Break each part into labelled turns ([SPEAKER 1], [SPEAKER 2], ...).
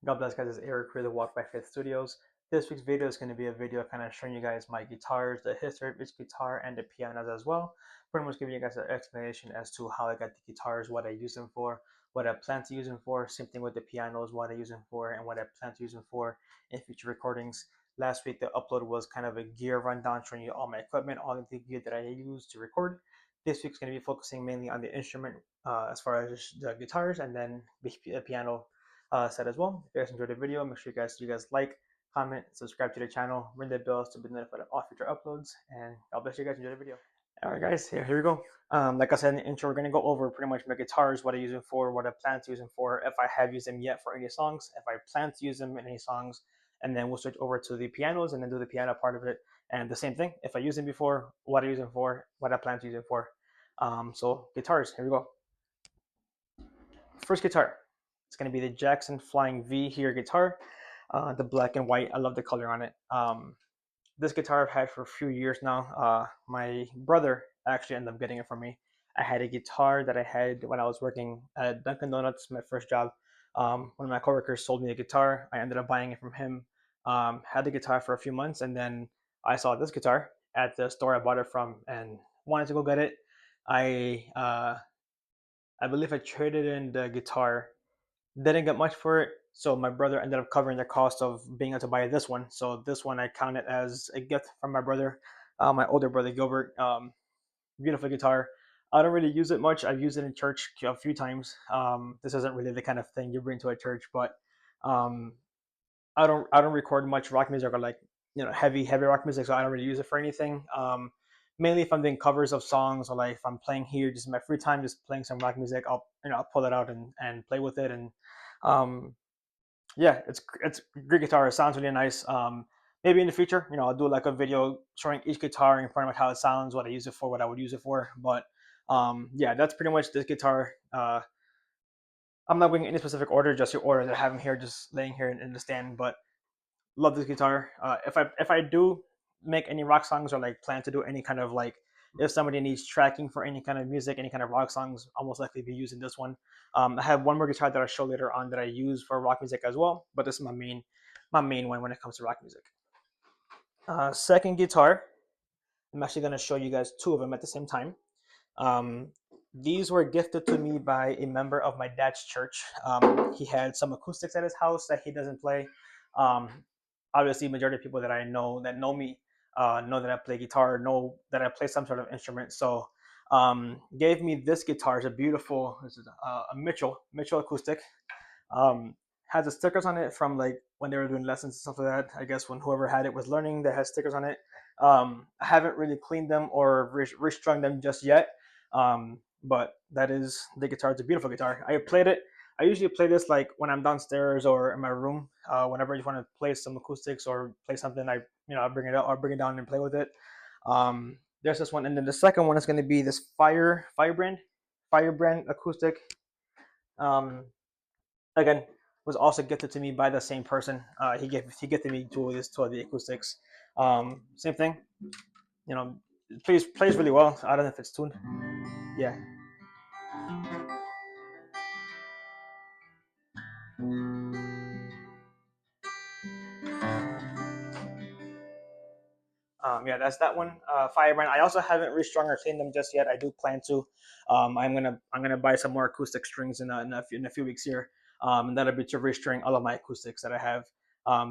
[SPEAKER 1] God bless, guys. It's Eric here, the Walk by Faith Studios. This week's video is going to be a video kind of showing you guys my guitars, the history of each guitar, and the pianos as well. Pretty much giving you guys an explanation as to how I got the guitars, what I use them for, what I plan to use them for. Same thing with the pianos, what I use them for, and what I plan to use them for in future recordings. Last week, the upload was kind of a gear rundown showing you all my equipment, all of the gear that I use to record. This week's going to be focusing mainly on the instrument as far as the guitars, and then the piano set as well. If you guys enjoyed the video, make sure you guys like, comment, subscribe to the channel, ring the bells to be notified of all future uploads, and God bless you guys. Enjoy the video. All right, guys, here we go. Like I said in the intro, we're gonna go over pretty much my guitars, what I use them for, what I plan to use them for, if I have used them yet for any songs, if I plan to use them in any songs, and then we'll switch over to the pianos and then do the piano part of it. And the same thing, if I use them before, what I use them for, what I plan to use them for. So guitars, here we go. First guitar, it's going to be the Jackson Flying V here guitar, the black and white. I love the color on it. This guitar I've had for a few years now. My brother actually ended up getting it for me. I had a guitar that I had when I was working at Dunkin' Donuts, my first job. One of my coworkers sold me a guitar. I ended up buying it from him. Had the guitar for a few months, and then I saw this guitar at the store I bought it from, and wanted to go get it. I believe I traded in the guitar, didn't get much for it, so my brother ended up covering the cost of being able to buy this one. So this one I count it as a gift from my brother, my older brother Gilbert. Beautiful guitar. I don't really use it much. I've used it in church a few times. This isn't really the kind of thing you bring to a church, but um, I don't record much rock music or like heavy rock music, so I don't really use it for anything. Mainly if I'm doing covers of songs or like if I'm playing here just in my free time, just playing some rock music, I'll pull it out and play with it. And um, yeah, it's great guitar. It sounds really nice. Maybe in the future, I'll do like a video showing each guitar and pretty much how it sounds, what I use it for, what I would use it for. But yeah, that's pretty much this guitar. I'm not going any specific order, just your order that I have them here, just laying here in the stand. But love this guitar. If I do make any rock songs or like plan to do any kind of like if somebody needs tracking for any kind of music, any kind of rock songs, I'll most likely be using this one. I have one more guitar that I'll show later on that I use for rock music as well, but this is my main one when it comes to rock music. Second guitar, I'm actually going to show you guys two of them at the same time. Um, these were gifted to me by a member of my dad's church. He had some acoustics at his house that he doesn't play. Um, Obviously, majority of people that I know that know me know that I play guitar, know that I play some sort of instrument. So gave me this guitar. It's a beautiful, this is a Mitchell acoustic. Has the stickers on it from like when they were doing lessons and stuff like that. I guess when whoever had it was learning, they had stickers on it. I haven't really cleaned them or restrung them just yet. But that is the guitar. It's a beautiful guitar. I played it. I usually play this like when I'm downstairs or in my room. Whenever I just want to play some acoustics or play something, I bring it up or bring it down and play with it. There's this one, and then the second one is going to be this Firebrand acoustic. Um, Again, was also gifted to me by the same person. He gifted me two of the acoustics. Same thing. It plays really well. I don't know if it's tuned. Yeah. Yeah, that's that one. Firebrand. I also haven't restrung or cleaned them just yet. I do plan to. I'm gonna buy some more acoustic strings in a few weeks here, and that'll be to restring all of my acoustics that I have.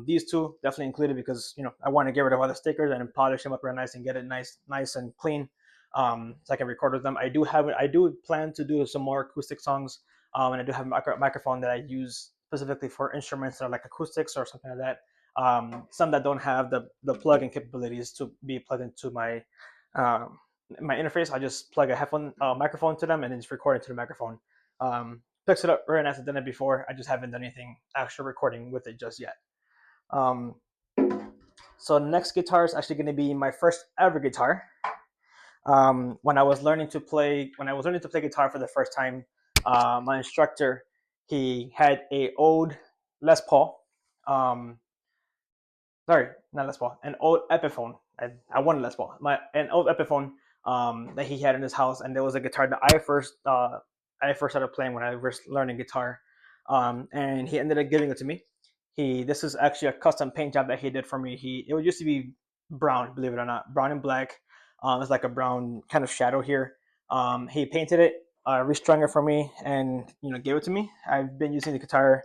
[SPEAKER 1] These two definitely included because I want to get rid of all the stickers and polish them up real nice and get it nice and clean, so I can record with them. I do plan to do some more acoustic songs, and I do have a microphone that I use specifically for instruments that are like acoustics or something like that. Some that don't have the plug-in capabilities to be plugged into my interface. I just plug a headphone microphone to them and then just record into the microphone. Picks it up very nice. I've done it before. I just haven't done anything actual recording with it just yet. So next guitar is actually going to be my first ever guitar. When I was learning to play guitar for the first time, my instructor, he had a old Les Paul. Sorry, not Les Paul, an old Epiphone. I wanted Les Paul. An old Epiphone that he had in his house, and there was a guitar that I first started playing when I was learning guitar, and he ended up giving it to me. This is actually a custom paint job that he did for me. It used to be brown, believe it or not, brown and black. It's like a brown kind of shadow here. He painted it, restrung it for me, and gave it to me. I've been using the guitar.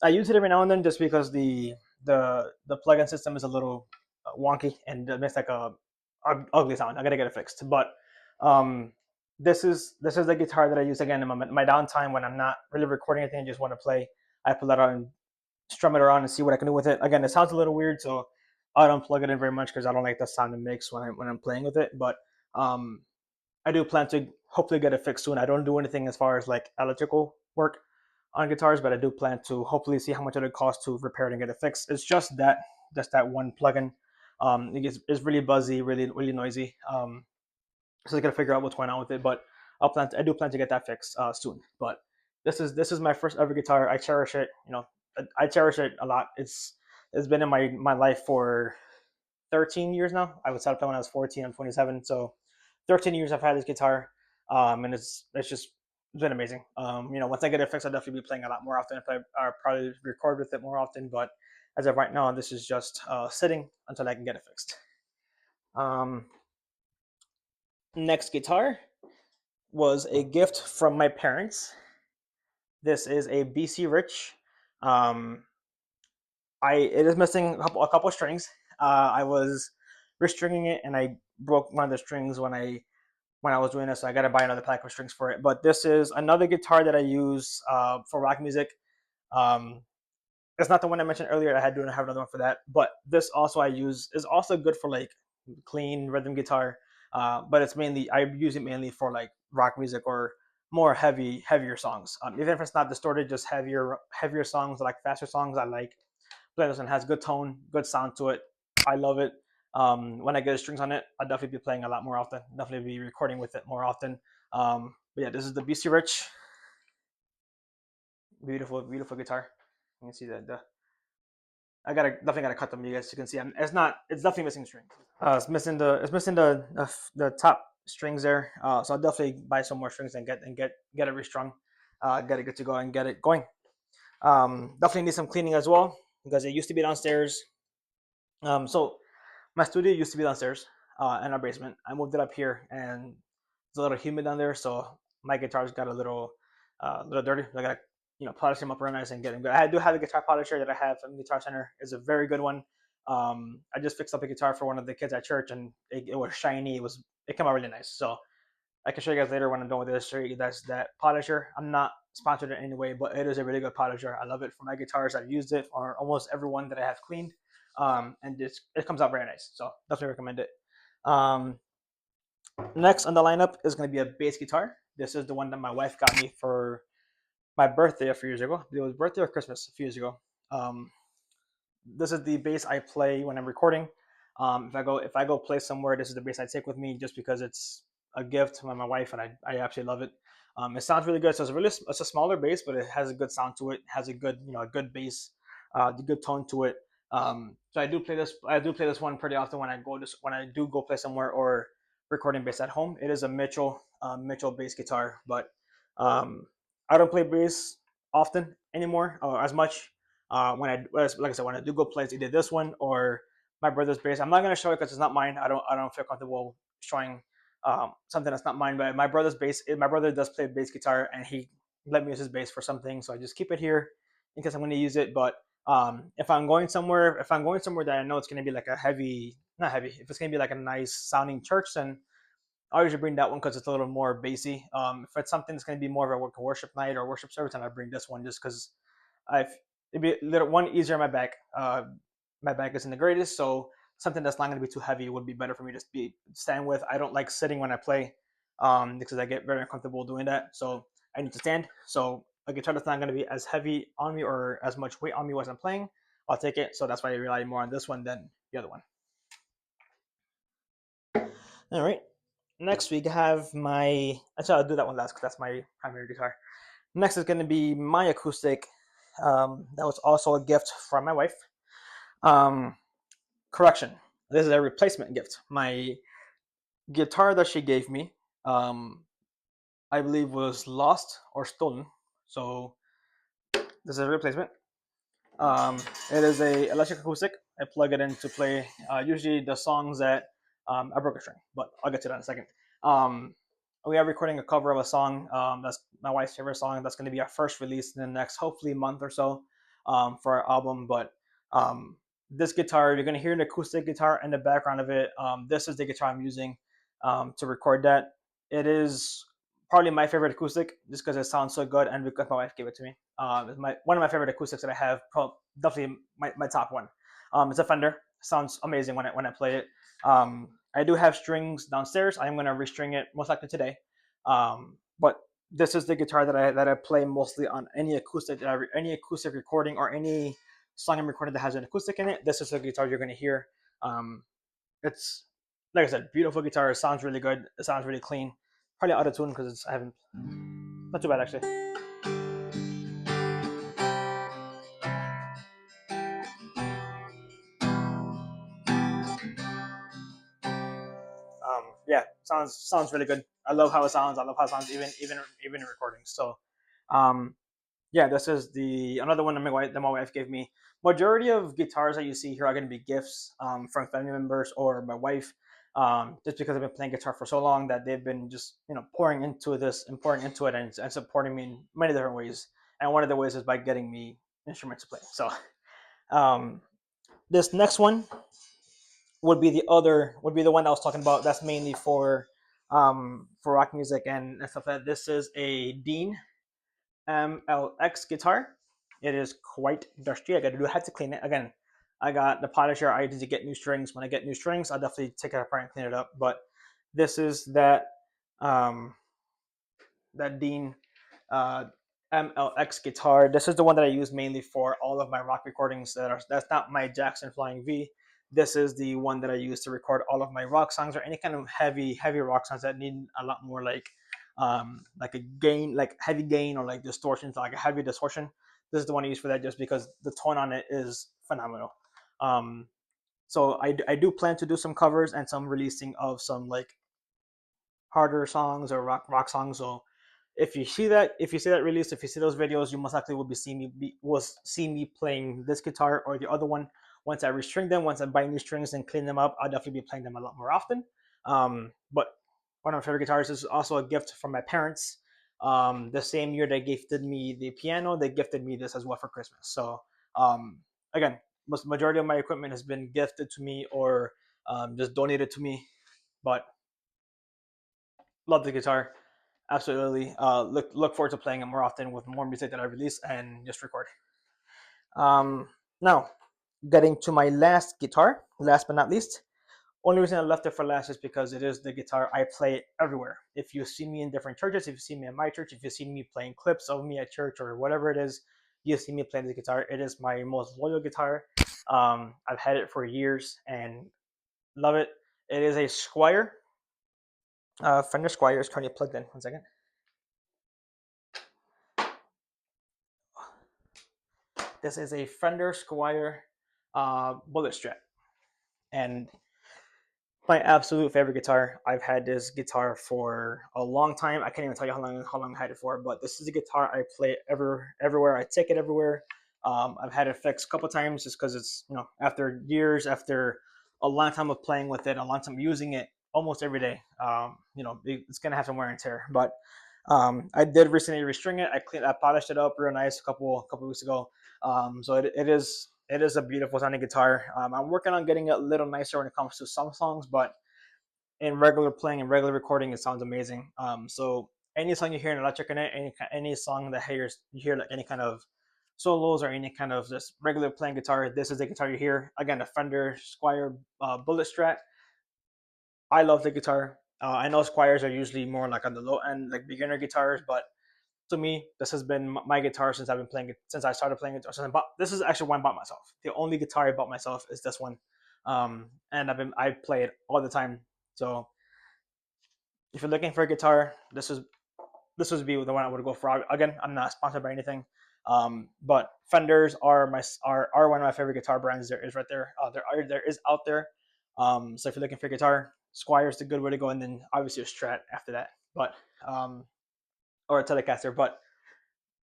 [SPEAKER 1] I use it every now and then just because the plug-in system is a little wonky and it makes like a ugly sound. I gotta get it fixed. But um, this is the guitar that I use again in my downtime when I'm not really recording anything. I just want to play. I pull that out and strum it around and see what I can do with it. Again, it sounds a little weird, so I don't plug it in very much because I don't like the sound it makes when I'm playing with it. But um, I do plan to hopefully get it fixed soon. I don't do anything as far as like electrical work on guitars, but I do plan to hopefully see how much it would cost to repair it and get it fixed. It's just that one plugin. It's really buzzy, really noisy. So I got to figure out what's going on with it. But I do plan to get that fixed soon. But this is my first ever guitar. I cherish it. I cherish it a lot. It's been in my life for 13 years now. I was set up when I was 14. I'm 27, so 13 years I've had this guitar, and it's been amazing. Once I get it fixed, I'll definitely be playing a lot more often. If I'll probably record with it more often, but as of right now, this is just sitting until I can get it fixed. Um, Next guitar was a gift from my parents. This is a BC Rich. Um, it is missing a couple strings. I was restringing it and I broke one of the strings when I was doing this, so I got to buy another pack of strings for it. But this is another guitar that I use for rock music. Um, it's not the one I mentioned earlier. I had to have another one for that. But this also I use is also good for like clean rhythm guitar. But I use it mainly for like rock music or more heavier songs. Even if it's not distorted, just heavier songs like faster songs. I like playing this one. Has good tone, good sound to it. I love it. When I get the strings on it, I'll definitely be playing a lot more often. Definitely be recording with it more often. But yeah, this is the BC Rich. Beautiful guitar. You can see that. Definitely gotta cut them. You guys, you can see. It's definitely missing strings. It's missing the top strings there. So I'll definitely buy some more strings and get it restrung. Get it good to go and get it going. Definitely need some cleaning as well because it used to be downstairs. So my studio used to be downstairs in our basement. I moved it up here, and it's a little humid down there, so my guitars got a little dirty. I gotta polish them up real nice and get them good. I do have a guitar polisher that I have from Guitar Center. It's a very good one. I just fixed up a guitar for one of the kids at church, and it was shiny. It came out really nice. So I can show you guys later when I'm done with this. Show you guys that polisher. I'm not sponsored in any way, but it is a really good polisher. I love it for my guitars. I've used it for almost every one that I have cleaned, and it comes out very nice. So definitely recommend it. Um, Next on the lineup is going to be a bass guitar. This is the one that my wife got me for my birthday a few years ago. It was birthday or Christmas a few years ago. Um, this is the bass I play when I'm recording. If I go play somewhere, this is the bass I take with me just because it's a gift from my wife and I absolutely love it. It sounds really good. So it's a smaller bass, but it has a good sound to it. It has a good bass, the good tone to it. So I do play this. I do play this one pretty often when I do go play somewhere or recording bass at home. It is a Mitchell bass guitar, but um, I don't play bass often anymore or as much. Like I said, when I do go play, it's either this one or my brother's bass. I'm not gonna show it because it's not mine. I don't feel comfortable showing something that's not mine. But my brother's bass, my brother does play bass guitar, and he let me use his bass for something. So I just keep it here in case I'm going to use it. But if I'm going somewhere that I know it's going to be like a heavy, not heavy, if it's going to be like a nice sounding church, then I usually bring that one because it's a little more bassy. If it's something that's going to be more of a worship night or worship service, then I bring this one just because I've it'd be a little one easier on my back. My back isn't the greatest, so something that's not going to be too heavy would be better for me to be stand with. I don't like sitting when I play because I get very uncomfortable doing that. So I need to stand. So a guitar that's not going to be as heavy on me or as much weight on me as I'm playing, I'll take it. So that's why I rely more on this one than the other one. All right. Next we have my. Actually, I'll do that one last because that's my primary guitar. Next is going to be my acoustic. That was also a gift from my wife. Um, Correction. This is a replacement gift. My guitar that she gave me, I believe, was lost or stolen. So this is a replacement. Um, it is a electric acoustic. I plug it in to play usually the songs that I broke a string, but I'll get to that in a second. Um, we are recording a cover of a song that's my wife's favorite song. That's going to be our first release in the next hopefully month or so for our album. But um, this guitar, you're going to hear an acoustic guitar in the background of it. This is the guitar I'm using to record that. It is probably my favorite acoustic just because it sounds so good and because my wife gave it to me. It's one of my favorite acoustics that I have. Definitely my top one. It's a Fender. Sounds amazing when I play it. I do have strings downstairs. I'm going to restring it most likely today. But this is the guitar that I play mostly on any any acoustic recording or any song I'm recording that has an acoustic in it. This is the guitar you're going to hear. Um, it's like I said, beautiful guitar. It sounds really good. It sounds really clean. Probably out of tune because I haven't. Not too bad actually. Yeah, sounds really good. I love how it sounds. I love how it sounds even in recordings. So, um, yeah, this is the another one that my wife gave me. Majority of guitars that you see here are going to be gifts from family members or my wife. Just because I've been playing guitar for so long that they've been just pouring into this and pouring into it and supporting me in many different ways. And one of the ways is by getting me instruments to play. So um, this next one would be the one I was talking about. That's mainly for rock music and stuff like that. This is a Dean MLX guitar. It is quite dusty. I had to clean it again. I got the polisher. I need to get new strings. When I get new strings, I'll definitely take it apart and clean it up. But this is um, that Dean uh, MLX guitar. This is the one that I use mainly for all of my rock recordings. That's not my Jackson Flying V. This is the one that I use to record all of my rock songs or any kind of heavy rock songs that need a lot more like a gain, like heavy gain or like distortions, like a heavy distortion. This is the one I use for that just because the tone on it is phenomenal. Um, so I do plan to do some covers and some releasing of some like harder songs or rock songs. So if you see that release, if you see those videos, you most likely will be seeing see me playing this guitar or the other one. Once I restring them, once I buy new strings and clean them up, I'll definitely be playing them a lot more often. But one of my favorite guitars is also a gift from my parents. The same year they gifted me the piano, they gifted me this as well for Christmas. So um, again, most majority of my equipment has been gifted to me or just donated to me. But love the guitar. Absolutely. Look forward to playing it more often with more music that I release and just record. Now, getting to my last guitar, last but not least. Only reason I left it for last is because it is the guitar I play everywhere. If you see me in different churches, if you see me at my church, if you see me playing clips of me at church or whatever it is, you see me playing the guitar. It is my most loyal guitar. I've had it for years and love it. It is a Squire. Fender Squire is currently plugged in. One second. This is a Fender Squire Bullet Strat, and my absolute favorite guitar. I've had this guitar for a long time. I can't even tell you how long I had it for, but this is a guitar I play everywhere. I take it everywhere. I've had it fixed a couple times just because it's after years, after a long time of playing with it, a long time using it almost every day. It's gonna have some wear and tear, but I did recently restring it. I polished it up real nice a couple weeks ago. So it is a beautiful sounding guitar. I'm working on getting it a little nicer when it comes to some songs, but in regular playing and regular recording, it sounds amazing. So any song you hear in electric in it, any song that you hear like any kind of solos or any kind of just regular playing guitar, this is the guitar you hear. Again, a Fender Squire Bullet Strat. I love the guitar. I know Squires are usually more like on the low end, like beginner guitars, but to me, this has been my guitar since I've been playing it since I started playing guitar. This is actually one I bought myself. The only guitar I bought myself is this one, and I play it all the time. So if you're looking for a guitar, this would be the one I would go for. Again, I'm not sponsored by anything, but Fenders are one of my favorite guitar brands. There is right there. There is out there. So if you're looking for a guitar, Squire is the good way to go, and then obviously a Strat after that. But or a Telecaster, but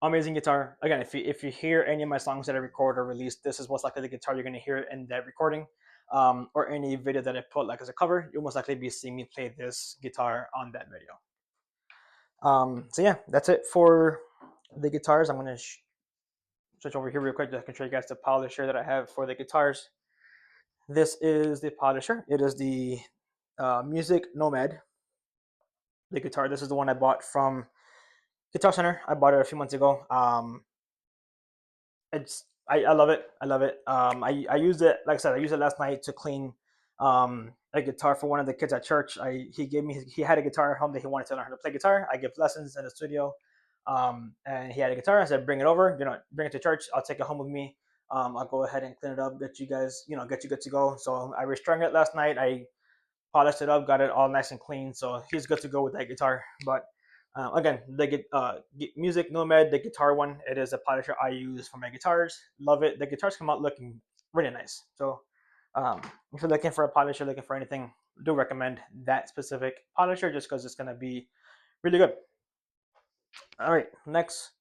[SPEAKER 1] amazing guitar. Again, if you hear any of my songs that I record or release, this is most likely the guitar you're going to hear in that recording. Or any video that I put like as a cover, you'll most likely be seeing me play this guitar on that video. So yeah, that's it for the guitars. I'm going to switch over here real quick. I can show you guys the polisher that I have for the guitars. This is the polisher. It is the Music Nomad. The guitar. This is the one I bought from Guitar Center. I bought it a few months ago. I love it. I love it. I used it, like I said, I used it last night to clean a guitar for one of the kids at church. He had a guitar at home that he wanted to learn how to play guitar. I give lessons in the studio, and he had a guitar. I said, bring it over. Bring it to church. I'll take it home with me. I'll go ahead and clean it up, get you guys, get you good to go. So I restrung it last night. I polished it up, got it all nice and clean. So he's good to go with that guitar. But again, the Music Nomad, the guitar one, it is a polisher I use for my guitars. Love it. The guitars come out looking really nice. So if you're looking for a polisher, looking for anything, do recommend that specific polisher just because it's going to be really good. All right, next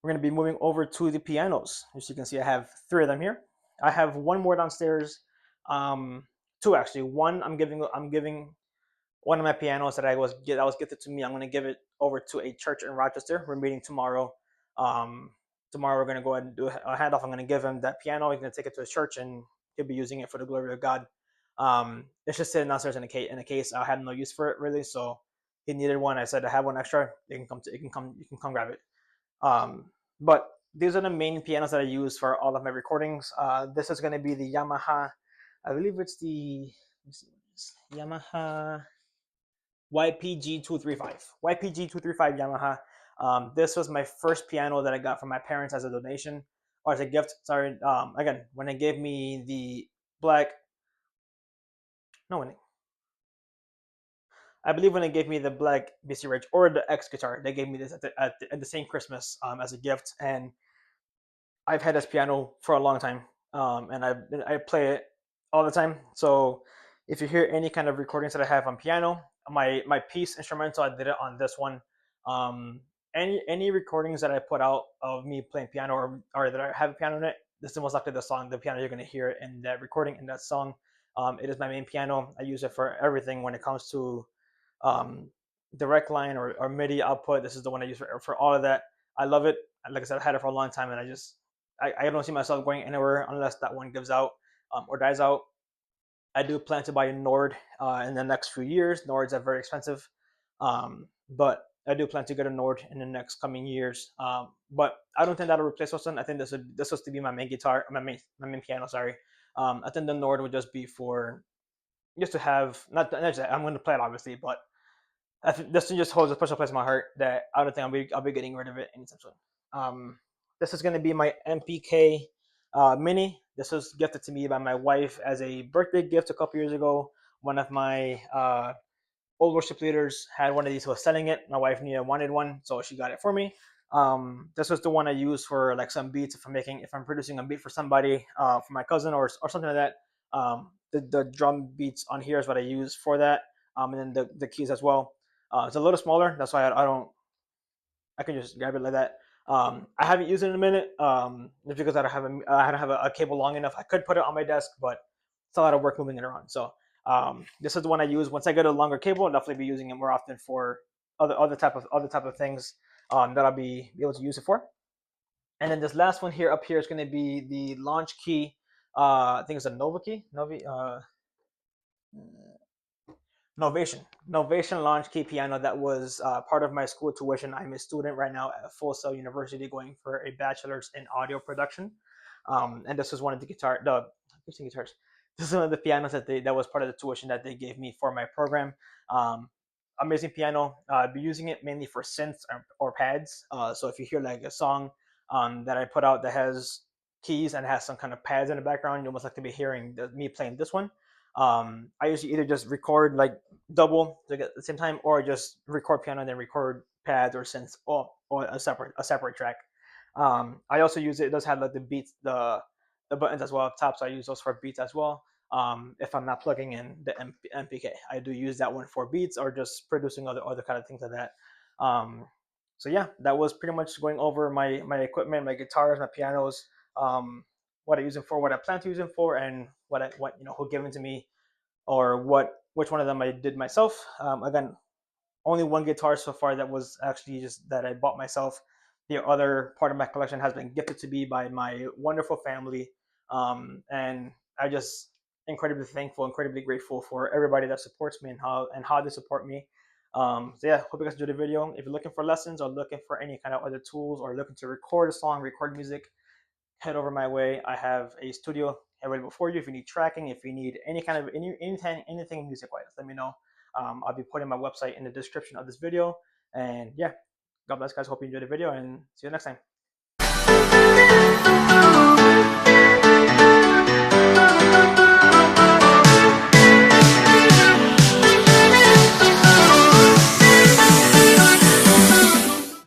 [SPEAKER 1] we're going to be moving over to the pianos. As you can see, I have 3 of them here. I have one more downstairs. 2 actually. One I'm giving one of my pianos that was gifted to me. I'm going to give it over to a church in Rochester. We're meeting tomorrow. Tomorrow we're going to go ahead and do a handoff. I'm going to give him that piano. He's going to take it to his church and he'll be using it for the glory of God. It's just sitting downstairs in a case. I had no use for it really, so he needed one. I said I have one extra. You can come grab it. But these are the main pianos that I use for all of my recordings. This is going to be the Yamaha. I believe it's the Yamaha YPG235. YPG235 Yamaha. This was my first piano that I got from my parents as a donation or as a gift. Sorry. Again, when they gave me the black, no, I believe when they gave me the black BC Rich or the X guitar, they gave me this at the same Christmas as a gift, and I've had this piano for a long time, and I play it all the time. So if you hear any kind of recordings that I have on piano, my piece instrumental, I did it on this one. Um, any recordings that I put out of me playing piano or that I have a piano in it, this is most likely the piano you're going to hear in that recording in that song. It is my main piano. I use it for everything when it comes to um, direct line or MIDI output. This is the one I use for all of that. I love it. Like I said, I had it for a long time, and I don't see myself going anywhere unless that one gives out or dies out. I do plan to buy a Nord in the next few years. Nords are very expensive, but I do plan to get a Nord in the next coming years. But I don't think that'll replace this one. I think this was to be my main guitar, my main piano. Sorry. I think the Nord would just be for just to have not I'm going to play it obviously, but I think this one just holds a special place in my heart that I don't think I'll be getting rid of it anytime soon. This is going to be my MPK Mini. This was gifted to me by my wife as a birthday gift a couple years ago. One of my old worship leaders had one of these, was selling it. My wife wanted one, so she got it for me. This was the one I use for like some beats if I'm producing a beat for somebody, for my cousin or something like that. The drum beats on here is what I use for that, and then the keys as well. It's a little smaller, that's why I can just grab it like that. I haven't used it in a minute, just because I don't have a cable long enough. I could put it on my desk, but it's a lot of work moving it around. So this is the one I use. Once I get a longer cable, I'll definitely be using it more often for other type of things that I'll be able to use it for. And then this last one here up here is going to be the launch key. I think it's a Nova key, Novation launch key piano that was part of my school tuition. I'm a student right now at Full Sail University going for a bachelor's in audio production. And this was one of the guitars. This is one of the pianos that was part of the tuition that they gave me for my program. Um, Amazing piano. I'll be using it mainly for synths or pads. So if you hear like a song that I put out that has keys and has some kind of pads in the background, you'll most likely be hearing me playing this one. I usually either just record like double to get at the same time, or just record piano and then record pads or synths or a separate track. I also use it. It does have like the beats, the buttons as well up top, so I use those for beats as well. If I'm not plugging in the MPK, I do use that one for beats or just producing other kind of things like that. Um, So yeah, that was pretty much going over my equipment, my guitars, my pianos, um, what I use them for, what I plan to use them for, and what who given to me, or which one of them I did myself. Again, only one guitar so far that was actually just that I bought myself. The other part of my collection has been gifted to me by my wonderful family, and I just incredibly thankful, incredibly grateful for everybody that supports me and how they support me. So yeah, hope you guys enjoyed the video. If you're looking for lessons or looking for any kind of other tools or looking to record a song, record music, head over my way. I have a studio available for you. If you need tracking, if you need any kind of anything music wise, let me know. I'll be putting my website in the description of this video. And yeah, God bless, guys. Hope you enjoyed the video, and see you next time.